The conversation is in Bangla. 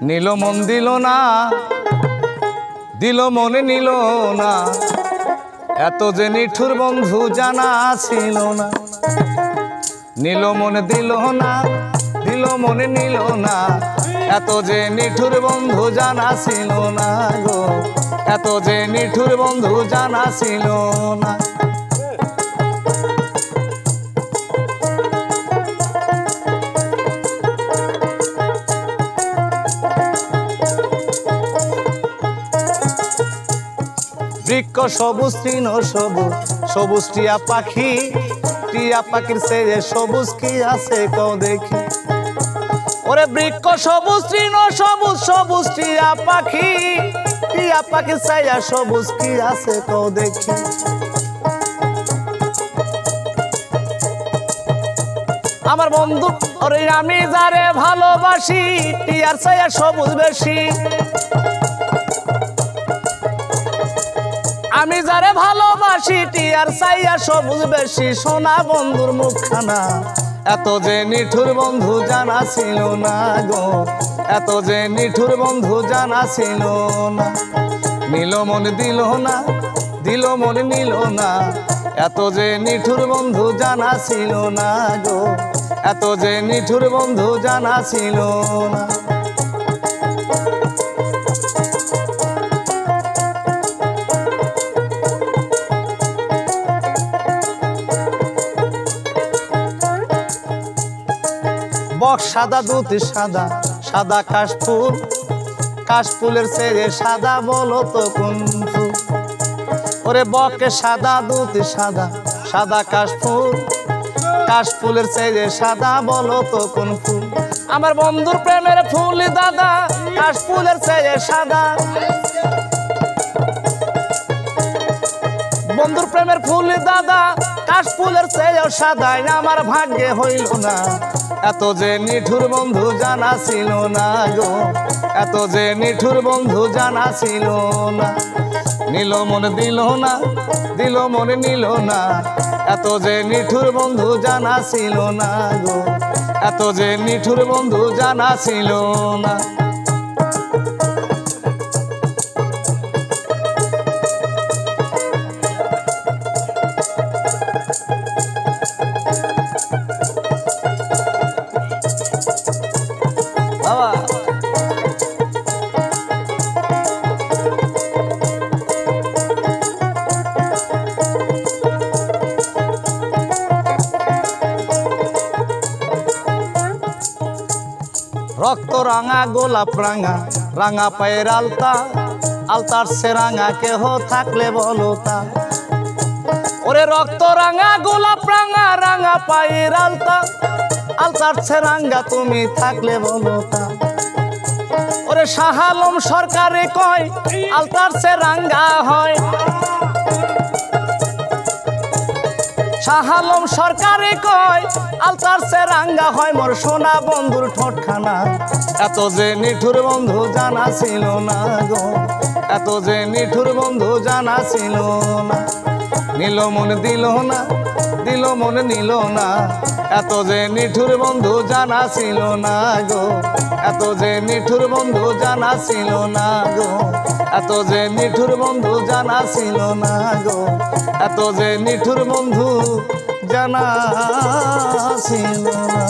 নীল মন দিল না, দিল মনে নিল না, এত যে নিঠুর বন্ধু জানা ছিল না। নীল মন দিল না, দিল মনে নিল না, এত যে নিঠুর বন্ধু জানা ছিল না গো, এত যে নিঠুর বন্ধু জানা ছিল না। বৃক্ষ সবুজ তৃণ সবুজ, সবুজ টিয়া পাখি, টিয়া পাখির চেয়ে সবুজ কি আছে কও দেখি। ওরে বৃক্ষ সবুজ তৃণ সবুজ, সবুজ টিয়া পাখি, টিয়া পাখির চেয়ে সবুজ কি আছে কও দেখি। আমার বন্ধু ওরে আমি যারে ভালোবাসি, টিয়ার চেয়ে সবুজ বেশি। আমি যারে ভালোবাসি, টিয়ার চাইয়া সবুজ বেশি। সোনা বন্ধুর মুখখানা এত যে নিঠুর বন্ধু জানা ছিল না গো, এত যে নিঠুর বন্ধু জানা ছিল না। নীল মন দিল না, দিল মন নিল না, এত যে নিঠুর বন্ধু জানা ছিল না গো, এত যে নিঠুর বন্ধু জানা ছিল না। বক সাদা দুধ সাদা, সাদা কাশফুল, কাশফুলের চেয়ে সাদা বলো তো কোন ফুল। ওরে বকে সাদা দুধ সাদা, সাদা কাশফুল, কাশফুলের চেয়ে সাদা বলো তো কোন ফুল। আমার বন্ধুর প্রেমের ফুল দাদা, কাশফুলের চেয়ে সাদা। বন্ধুর প্রেমের ফুল দাদা, কাশফুলের চেয়েও সাদা। আমার ভাগ্যে হইল না, এত যে নিঠুর বন্ধু জানা ছিল না গো, এত যে নিঠুর বন্ধু জানা ছিল না। নীল মন দিল না, দিল মনে নিল না, এত যে নিঠুর বন্ধু জানা ছিল না গো, এত যে নিঠুর বন্ধু জানা ছিল না। রক্ত রাঙা গোলাপ রাঙা, রাঙা পায়ের আলতা, আলতার সে রাঙা কেহ থাকলে বলো তা। ওরে রক্ত রাঙা গোলাপ রাঙা, রাঙা পায়ের আলতা, আলতার সে রাঙা তুমি থাকলে বলো তা। ওরে শাহ আলম সরকারে কয় আলতার সে রাঙা হয়, শাহ আলম সরকারে কয় আলতার সে রাঙ্গা হয়। মোর সোনা বন্ধুর ঠোঁটখানা এত যে নিঠুর বন্ধু জানা ছিল না গো, এত যে নিঠুর বন্ধু জানা ছিল না। নীল মন দিল না, দিল মন নিল না, এত যে নিঠুর বন্ধু জানা ছিল না গো, এত যে নিঠুর বন্ধু জানা ছিল না গো, এত যে নিঠুর বন্ধু জানা ছিল না গো, এত যে নিঠুর বন্ধু জানা ছিল না।